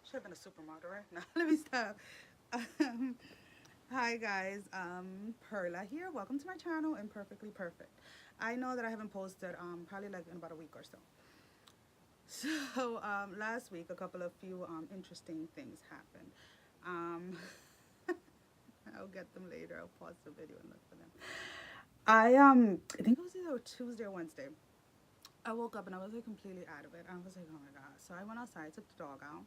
Should have been a supermodel, right? Now let me stop. Um, Hi guys, Perla here. Welcome to my channel, Imperfectly Perfect. I know that I haven't posted probably like in about a week or so. So last week, a couple of few interesting things happened. Um, I'll get them later. I'll pause the video and look for them. I think it was either Tuesday or Wednesday. I woke up and I was like completely out of it. I was like, oh my god. So I went outside, took the dog out,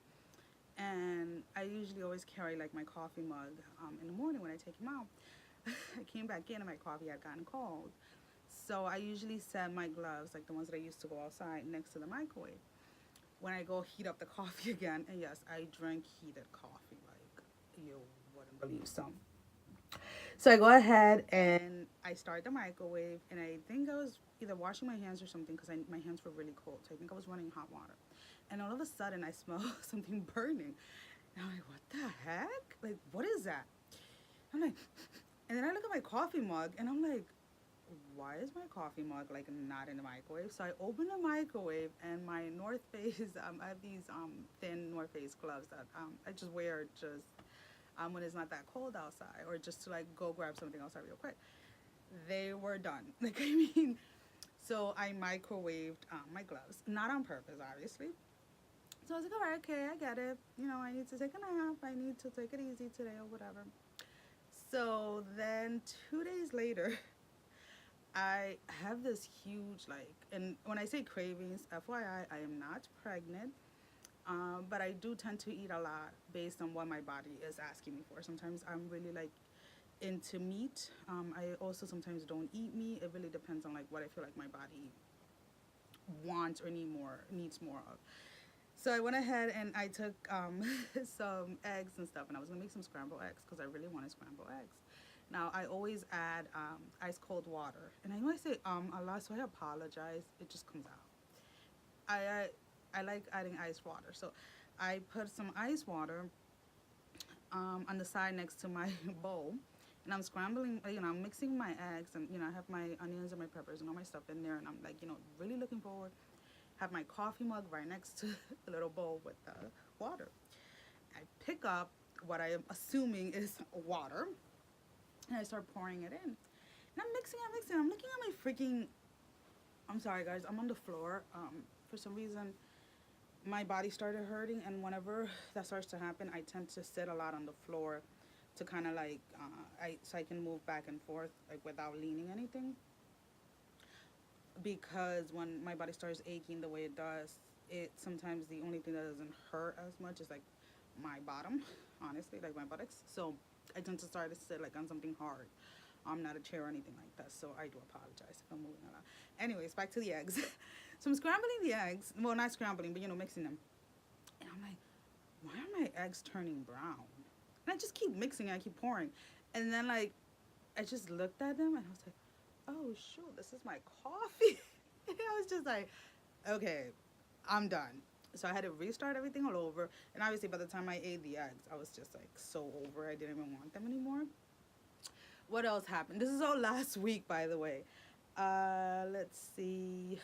and I usually always carry like my coffee mug in the morning when I take him out. I came back in and my coffee had gotten cold. So I usually set my gloves, like the ones that I used to go outside, next to the microwave when I go heat up the coffee again. And yes, I drink heated coffee like you wouldn't believe. So I go ahead and I start the microwave, and I think I was either washing my hands or something because my hands were really cold. So I think I was running hot water. And all of a sudden, I smell something burning. And I'm like, what the heck? Like, what is that? I'm like, and then I look at my coffee mug, and I'm like, why is my coffee mug like not in the microwave? So I open the microwave, and my North Face, I have these thin North Face gloves that I just wear just when it's not that cold outside, or just to like go grab something outside real quick. They were done. Like I mean, so I microwaved my gloves, not on purpose, obviously. So I was like, all right, okay, I get it. You know, I need to take a nap. I need to take it easy today or whatever. So then 2 days later, I have this huge, like, and when I say cravings, FYI, I am not pregnant, but I do tend to eat a lot based on what my body is asking me for. Sometimes I'm really like into meat. I also sometimes don't eat meat. It really depends on like what I feel like my body wants or needs more of. So I went ahead and I took some eggs and stuff, and I was gonna make some scrambled eggs because I really wanted scrambled eggs. Now I always add ice cold water, and I know I say a lot, so I apologize. It just comes out. I like adding ice water, so I put some ice water on the side next to my bowl, and I'm scrambling. You know, I'm mixing my eggs, and you know, I have my onions and my peppers and all my stuff in there, and I'm like, you know, really looking forward. Have my coffee mug right next to the little bowl with the water. I pick up what I am assuming is water, and I start pouring it in. And I'm mixing, I'm mixing. I'm looking at my freaking. I'm sorry, guys. I'm on the floor. For some reason, my body started hurting, and whenever that starts to happen, I tend to sit a lot on the floor to kind of like I can move back and forth like without leaning anything. Because when my body starts aching the way it does, it sometimes the only thing that doesn't hurt as much is like my bottom, honestly, like my buttocks. So I tend to start to sit like on something hard. I'm not a chair or anything like that, so I do apologize if I'm moving a lot. Anyways, back to the eggs. So I'm scrambling the eggs. Well, not scrambling, but you know, mixing them. And I'm like, why are my eggs turning brown? And I just keep mixing. I keep pouring, and then like I just looked at them and I was like, oh shoot, this is my coffee. And I was just like, okay, I'm done. So I had to restart everything all over. And obviously, by the time I ate the eggs, I was just like so over. I didn't even want them anymore. What else happened? This is all last week, by the way. Let's see.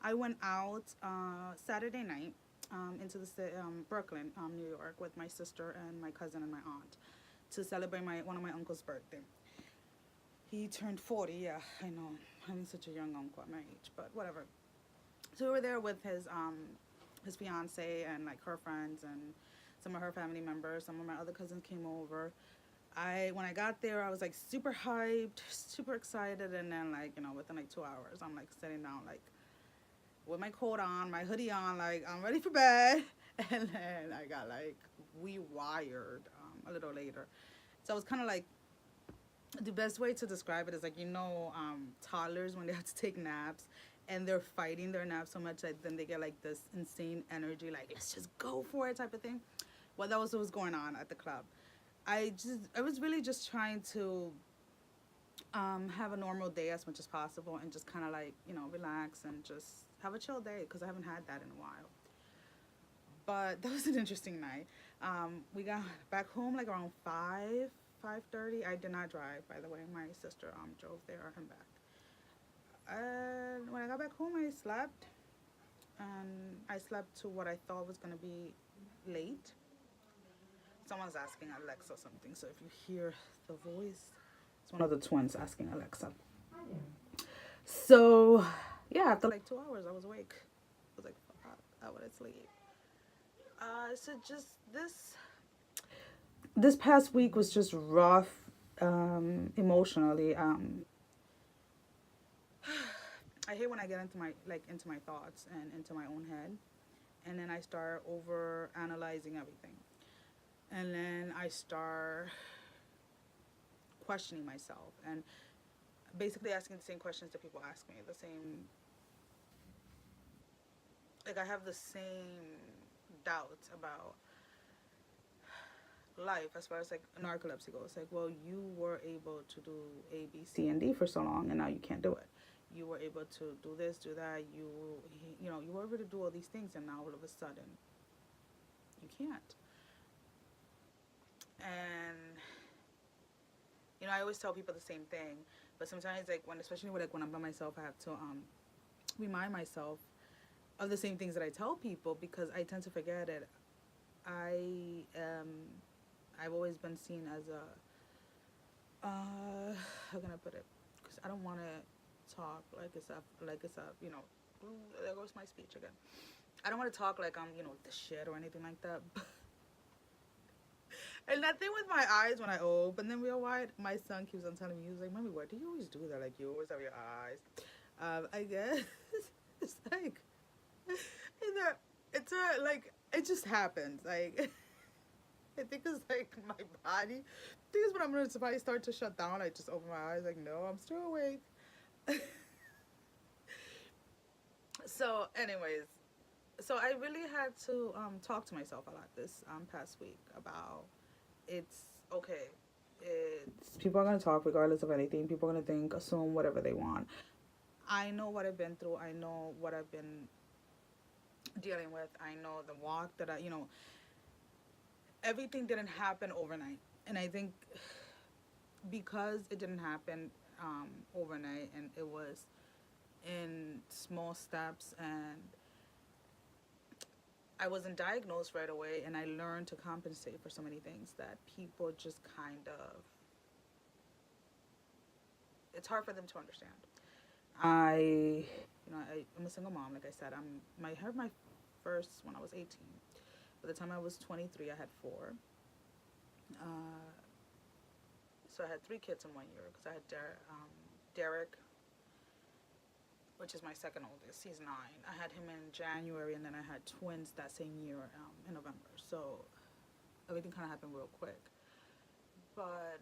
I went out Saturday night into Brooklyn, New York, with my sister and my cousin and my aunt to celebrate one of my uncle's birthday. He turned 40. Yeah, I know, having such a young uncle at my age, but whatever. So we were there with his fiance and like her friends and some of her family members. Some of my other cousins came over. When I got there, I was like super hyped, super excited, and then like you know within like 2 hours, I'm like sitting down like with my coat on, my hoodie on, like I'm ready for bed, and then I got like rewired a little later. So it was kind of like the best way to describe it is like toddlers when they have to take naps and they're fighting their naps so much that then they get like this insane energy, like let's just go for it type of thing. Well, that was what was going on at the club. I was really just trying to have a normal day as much as possible and just kind of like relax and just have a chill day because I haven't had that in a while. But that was an interesting night. We got back home like around 5:30. I did not drive, by the way. My sister drove there and back. And when I got back home, I slept, and I slept to what I thought was gonna be late. Someone's asking Alexa something, so if you hear the voice, it's one of the twins asking Alexa. So, yeah, after like 2 hours, I was awake. I was like, fuck, I want to sleep. So just this past week was just rough, emotionally. I hate when I get into my thoughts and into my own head, and then I start over analyzing everything, and then I start questioning myself and basically asking the same questions that people ask me. The same, like I have the same doubts about life as far as like narcolepsy goes. Like, well, you were able to do A, B, C, and D for so long, and now you can't do it. You were able to do this, do that. You were able to do all these things, and now all of a sudden, you can't. And I always tell people the same thing, but sometimes, like especially when I'm by myself, I have to remind myself of the same things that I tell people because I tend to forget it. I I've always been seen as how can I put it? Because I don't want to talk like it's a. There goes my speech again. I don't want to talk like I'm the shit or anything like that. And that thing with my eyes when I open them real wide, my son keeps on telling me, he was like, "Mommy, why do you always do that? Like you always have your eyes." I guess it's like either it just happens. Like I think it's like my body. I think it's when if I start to shut down, I just open my eyes. Like no, I'm still awake. So, anyways, so I really had to talk to myself a lot this past week about it's okay. It's people are gonna talk regardless of anything. People are gonna think, assume whatever they want. I know what I've been through. I know what I've been dealing with. I know the walk that everything didn't happen overnight. And I think because it didn't happen overnight and it was in small steps and I wasn't diagnosed right away and I learned to compensate for so many things that people just kind of, it's hard for them to understand. I'm a single mom, like I said. I had my first when I was 18. By the time I was 23, I had four. Uh, so I had three kids in 1 year because I had Derek, which is my second oldest. He's 9. I had him in January, and then I had twins that same year in November. So everything kind of happened real quick. But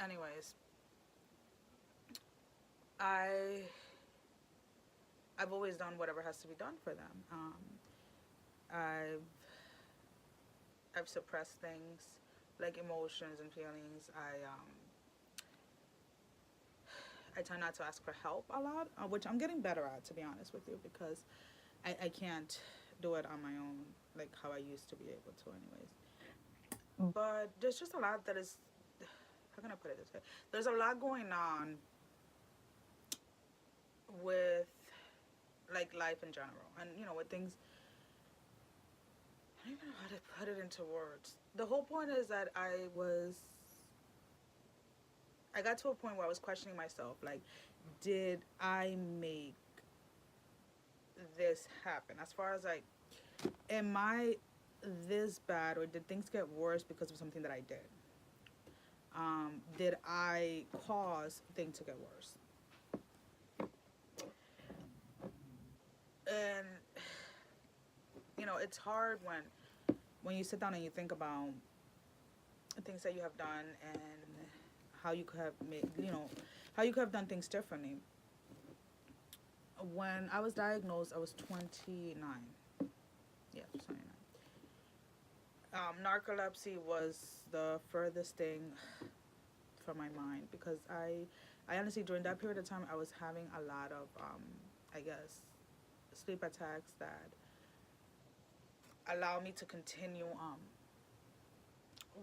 anyways, I've always done whatever has to be done for them. I've I've suppressed things like emotions and feelings. I try not to ask for help a lot, which I'm getting better at, to be honest with you, because I can't do it on my own like how I used to be able to, anyways. But there's just a lot that is, how can I put it this way? There's a lot going on with like life in general, and with things. I don't even know how to put it into words. The whole point is that I got to a point where I was questioning myself, like, did I make this happen? As far as like, am I this bad, or did things get worse because of something that I did? Did I cause things to get worse? And it's hard when you sit down and you think about things that you have done and how you could have made, how you could have done things differently. When I was diagnosed, I was 29. Yeah, 29. Narcolepsy was the furthest thing from my mind because I honestly, during that period of time, I was having a lot of, I guess, sleep attacks that allow me to continue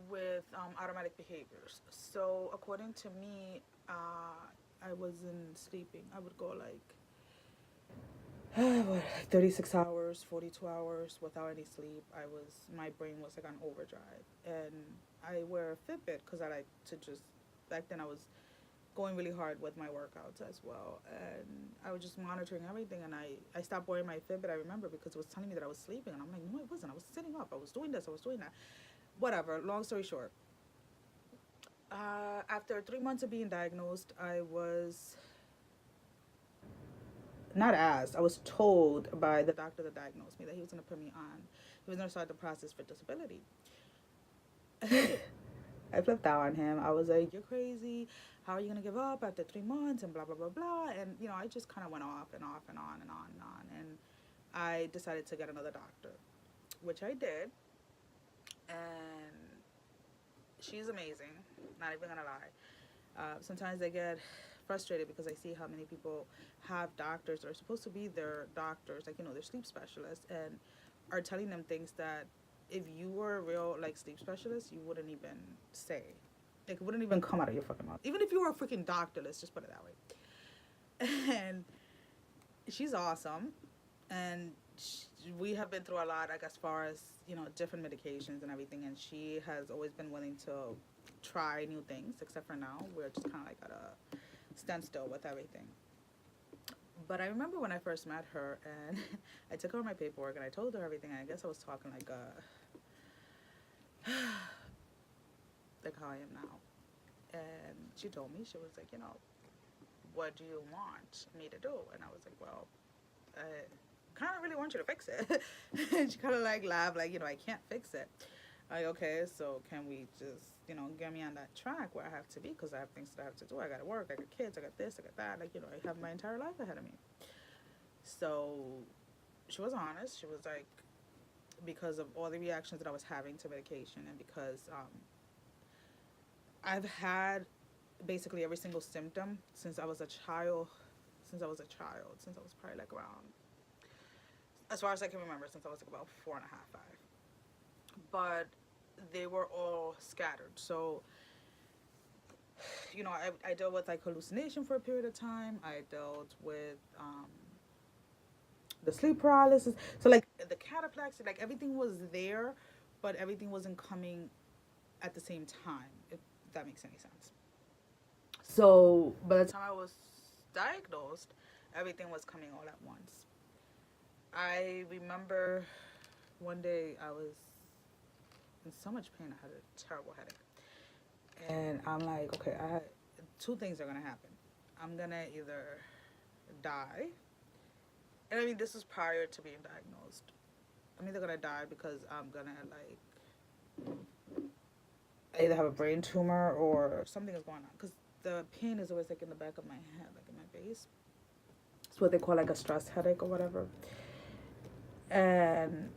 with automatic behaviors. So according to me, I wasn't sleeping. I would go like what, like 36 hours, 42 hours without any sleep. My brain was like on overdrive. And I wear a Fitbit because I like to just, back then I was going really hard with my workouts as well. And I was just monitoring everything. And I stopped wearing my Fitbit, I remember, because it was telling me that I was sleeping. And I'm like, no, it wasn't. I was sitting up. I was doing this. I was doing that. Whatever. Long story short. After 3 months of being diagnosed, I was told by the doctor that diagnosed me that he was going to put me on, he was going to start the process for disability. I flipped out on him. I was like, you're crazy. How are you going to give up after 3 months and blah, blah, blah, blah. And, I just kind of went off and off and on and on and on. And I decided to get another doctor, which I did. And she's amazing. Not even going to lie. Sometimes I get frustrated because I see how many people have doctors that are supposed to be their doctors, like, their sleep specialists, and are telling them things that if you were a real, like, sleep specialist, you wouldn't even say. Like, it wouldn't even come out of your fucking mouth. Even if you were a freaking doctor, let's just put it that way. And she's awesome. And we have been through a lot, like, as far as, different medications and everything. And she has always been willing to try new things, except for now. We're just kind of like at a standstill with everything. But I remember when I first met her, and I took over my paperwork and I told her everything. And I guess I was talking like like how I am now. And she told me, she was like, what do you want me to do? And I was like, well, I kind of really want you to fix it. And she kind of like laughed, like, I can't fix it. Like, okay, so can we just, get me on that track where I have to be, because I have things that I have to do. I got to work, I got kids, I got this, I got that. Like, I have my entire life ahead of me. So she was honest. She was like, because of all the reactions that I was having to medication, and because I've had basically every single symptom since I was probably like around, as far as I can remember, since I was like about 4.5, 5. But they were all scattered. So, I dealt with like hallucination for a period of time. I dealt with the sleep paralysis. So like the cataplexy, like everything was there, but everything wasn't coming at the same time, if that makes any sense. So by the time I was diagnosed, everything was coming all at once. I remember one day I was in so much pain. I had a terrible headache. And I'm like, okay, two things are going to happen. I'm going to either die. And I mean, this is prior to being diagnosed. I'm either going to die because I'm going to, like, either have a brain tumor or something is going on. Because the pain is always, like, in the back of my head, like, in my base. It's what they call, like, a stress headache or whatever. And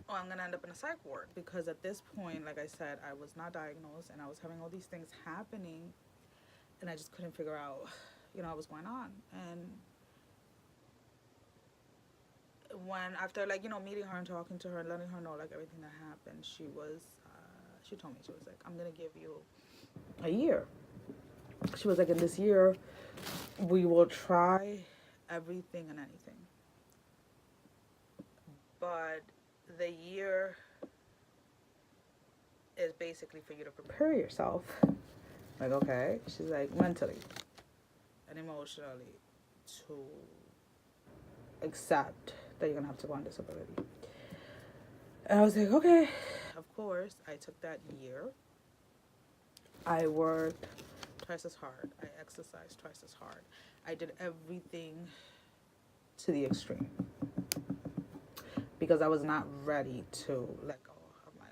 I'm going to end up in a psych ward, because at this point, like I said, I was not diagnosed and I was having all these things happening and I just couldn't figure out, what was going on. And when, after, like, meeting her and talking to her and letting her know, like, everything that happened, she told me, she was like, I'm going to give you a year. She was like, in this year, we will try everything and anything. But the year is basically for you to prepare yourself. Like, okay. She's like, mentally and emotionally to accept that you're going to have to go on disability. And I was like, okay. Of course, I took that year. I worked twice as hard. I exercised twice as hard. I did everything to the extreme, because I was not ready to let go of my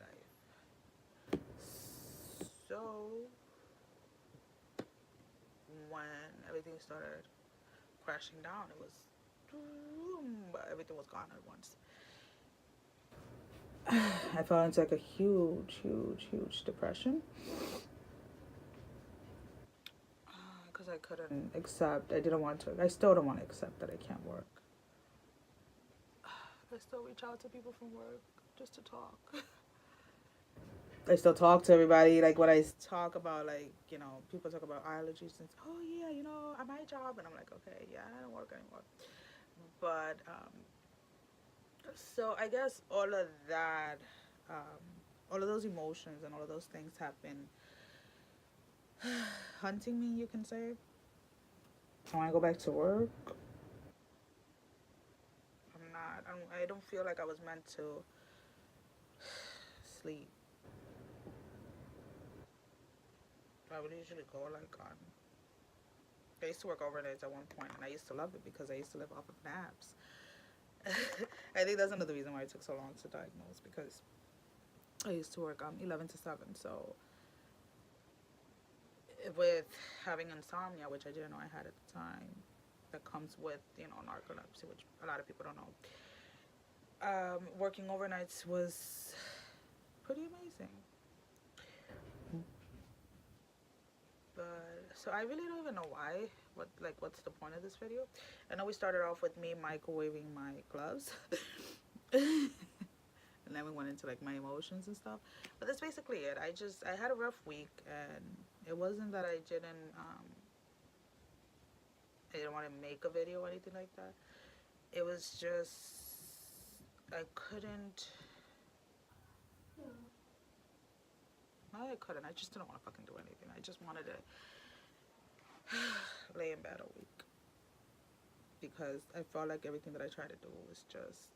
life. So when everything started crashing down, everything was gone at once. I fell into like a huge depression, because I couldn't accept. I still don't want to accept that I can't work. I still reach out to people from work just to talk. I still talk to everybody. Like, when I talk about, like, people talk about allergies and, oh yeah, at my job, and I'm like, okay, yeah, I don't work anymore. But so I guess all of that, um, all of those emotions and all of those things have been hunting me, you can say. I want to go back to work. I'm not. I don't feel like I was meant to sleep. I would usually go like on. I used to work overnights at one point, and I used to love it because I used to live off of naps. I think that's another reason why it took so long to diagnose, because I used to work 11 to 7. So with having insomnia, which I didn't know I had at the time, that comes with, narcolepsy, which a lot of people don't know. Working overnights was pretty amazing. But so I really don't even know why. What's the point of this video? I know we started off with me microwaving my gloves. And then we went into like my emotions and stuff. But that's basically it. I had a rough week, and it wasn't that I didn't want to make a video or anything like that. It was just I couldn't. No, I couldn't. I just didn't want to fucking do anything. I just wanted to lay in bed a week, because I felt like everything that I tried to do was just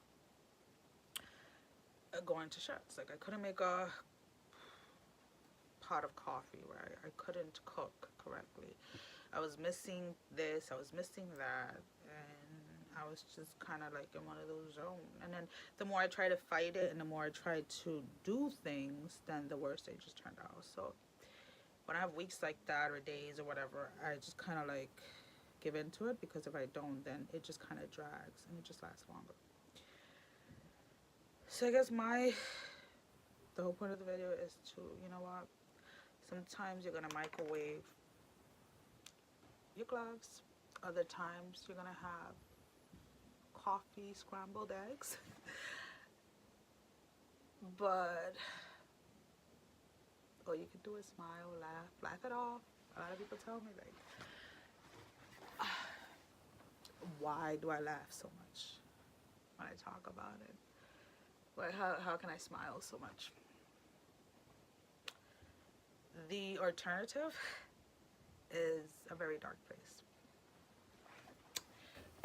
going to shuts. Like I couldn't make a pot of coffee, right? I couldn't cook correctly. I was missing this, I was missing that, and I was just kind of like in one of those zones. And then the more I tried to fight it and the more I tried to do things, then the worse they just turned out. So when I have weeks like that or days or whatever, I just kind of like give into it, because if I don't, then it just kind of drags and it just lasts longer. So I guess the whole point of the video is to, you know what, sometimes you're gonna microwave your gloves, other times you're gonna have coffee, scrambled eggs. But all you can do is smile, laugh it off. A lot of people tell me like, why do I laugh so much when I talk about it? Like, how can I smile so much? The alternative is a very dark place.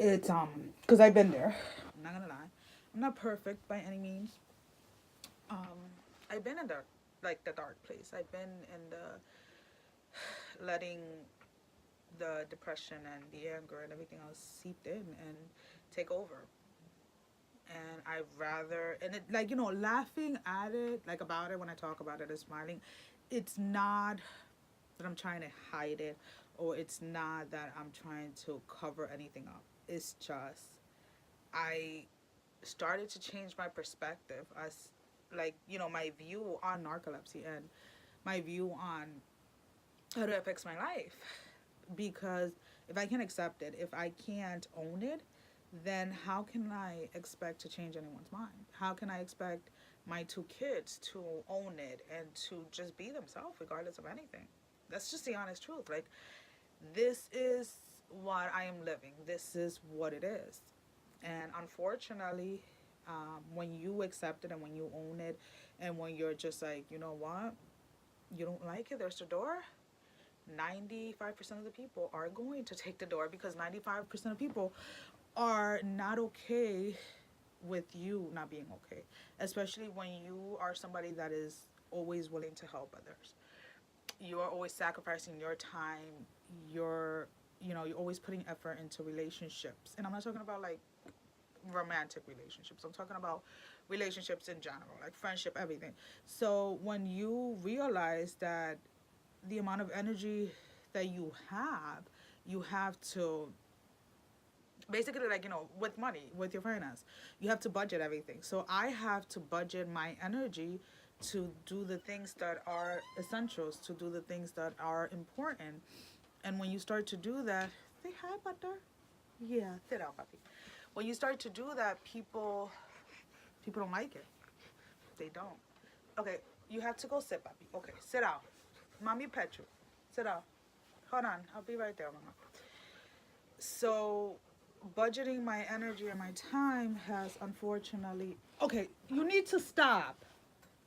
It's because I've been there. I'm not gonna lie. I'm not perfect by any means. I've been in the dark place. I've been in the letting the depression and the anger and everything else seep in and take over. And I'd rather, and it, like, laughing at it, like about it when I talk about it and smiling, it's not that I'm trying to hide it, or it's not that I'm trying to cover anything up. It's just I started to change my perspective as, like, my view on narcolepsy and my view on how it affects my life. Because if I can't accept it, if I can't own it, then how can I expect to change anyone's mind? How can I expect my 2 kids to own it and to just be themselves regardless of anything? That's just the honest truth. Like, this is what I am living. This is what it is. And unfortunately, when you accept it and when you own it, and when you're just like, you know what, you don't like it, there's the door. 95% of the people are going to take the door, because 95% of people are not okay with you not being okay, especially when you are somebody that is always willing to help others. You are always sacrificing your time, you're always putting effort into relationships. And I'm not talking about like romantic relationships. I'm talking about relationships in general, like friendship, everything. So when you realize that the amount of energy that you have to basically, like, with money, with your finance, you have to budget everything. So I have to budget my energy to do the things that are essentials, to do the things that are important. And when you start to do that, say hi, butter. Yeah, sit down, puppy. When you start to do that, people don't like it. They don't. Okay, you have to go sit, puppy. Okay, sit down. Mommy pet you. Sit down. Hold on, I'll be right there, mama. So budgeting my energy and my time has unfortunately. Okay, you need to stop.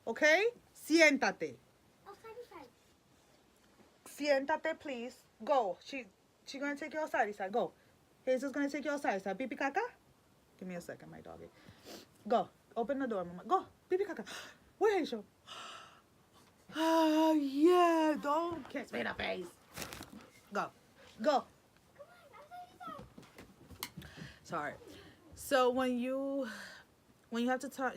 Okay? Siéntate. Siéntate, please. Go. She gonna take you outside. He said, go. Jesus gonna take you outside. He said, pipi caca. Give me a second, my doggy. Go. Open the door, mama. Go. Pipi caca. Where is you? Oh yeah. Don't kiss me in the face. Go. Go. Sorry. So when you have to talk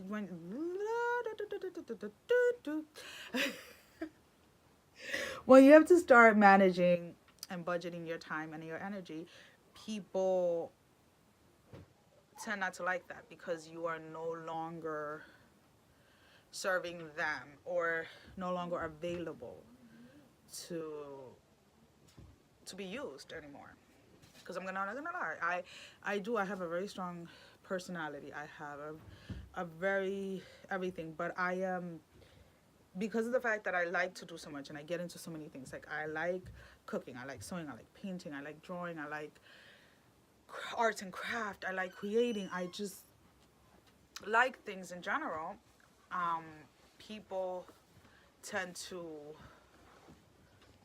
when you have to start managing and budgeting your time and your energy, people tend not to like that because you are no longer serving them or no longer available to be used anymore. Because not gonna lie, I have a very strong personality. I have a very everything, but I am, because of the fact that I like to do so much and I get into so many things. Like I like cooking, I like sewing, I like painting, I like drawing, I like arts and craft, I like creating. I just like things in general. People tend to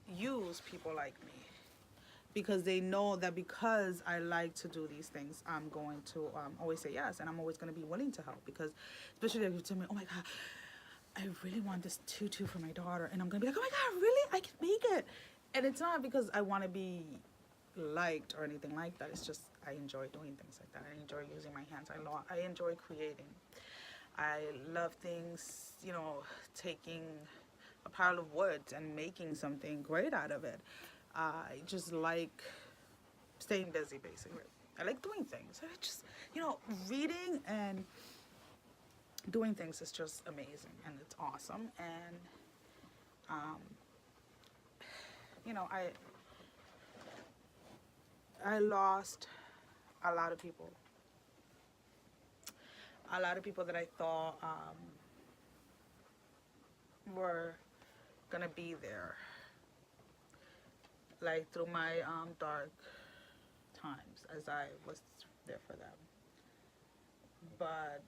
use people like me because they know that because I like to do these things, I'm going to always say yes, and I'm always going to be willing to help. Because especially if you tell me, oh my God, I really want this tutu for my daughter, and I'm going to be like, oh my God, really? I can make it. And it's not because I want to be liked or anything like that. It's just I enjoy doing things like that. I enjoy using my hands. I enjoy creating. I love things, taking a pile of wood and making something great out of it. I just like staying busy, basically. I like doing things. I just, reading and doing things is just amazing and it's awesome. And, I lost a lot of people. A lot of people that I thought were gonna be there, like through my dark times, as I was there for them. But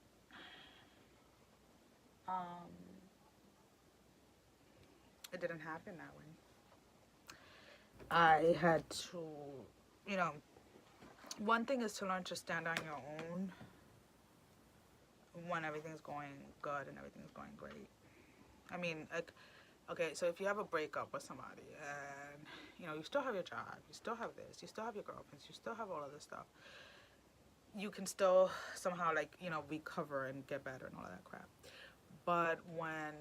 it didn't happen that way. I had to, one thing is to learn to stand on your own when everything's going good and everything's going great. I mean, like, okay, so if you have a breakup with somebody and, you still have your job, you still have this, you still have your girlfriends, you still have all of this stuff, you can still somehow, recover and get better and all of that crap. But when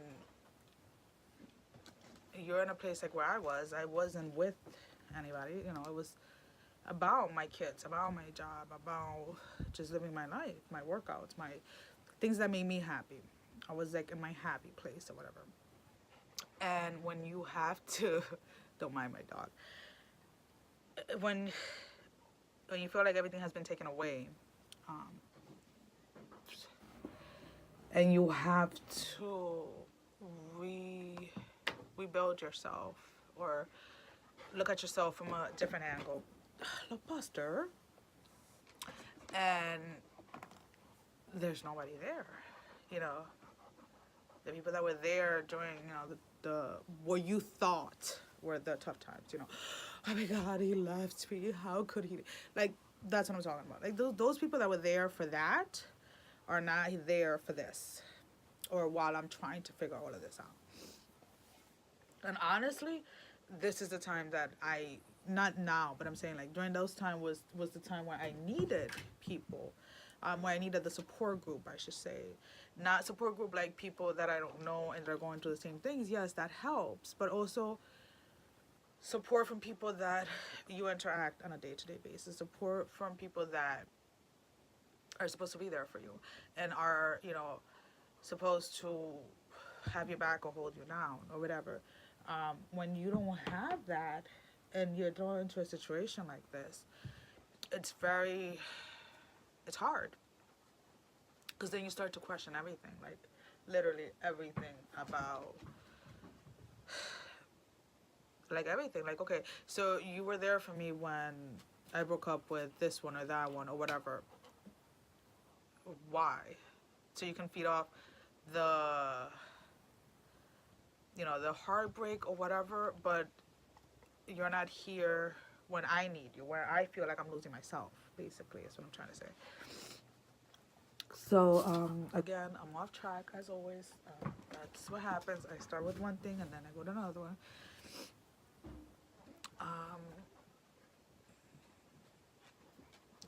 you're in a place like where I wasn't with anybody, it was about my kids, about my job, about just living my life, my workouts, my things that made me happy. I was like in my happy place or whatever. And when you have to, don't mind my dog, when you feel like everything has been taken away, and you have to rebuild yourself or look at yourself from a different angle. Look, Buster. And there's nobody there, the people that were there during, the what you thought were the tough times, oh my God, he left me, how could he, like, that's what I'm talking about. Like those people that were there for that are not there for this, or while I'm trying to figure all of this out. And honestly, this is the time that not now, but I'm saying like during those time was the time where I needed people, where I needed the support group, I should say. Not support group like people that I don't know and they're going through the same things. Yes, that helps, but also support from people that you interact on a day-to-day basis. Support from people that are supposed to be there for you and are, supposed to have your back or hold you down or whatever. When you don't have that and you're thrown into a situation like this, it's hard. Because then you start to question everything, like literally everything about, like everything. Like, okay, so you were there for me when I broke up with this one or that one or whatever. Why? So you can feed off the, the heartbreak or whatever, but you're not here when I need you, where I feel like I'm losing myself, basically, is what I'm trying to say. So, again, I'm off track as always. That's what happens. I start with one thing and then I go to another one.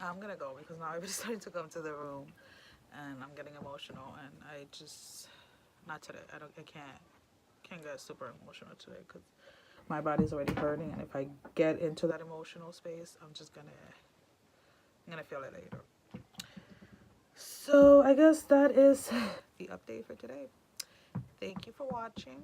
I'm gonna go because now everybody's starting to come to the room and I'm getting emotional, and I just, not today. I can't get super emotional today because my body's already hurting, and if I get into that emotional space, I'm gonna feel it later. So I guess that is the update for today. Thank you for watching.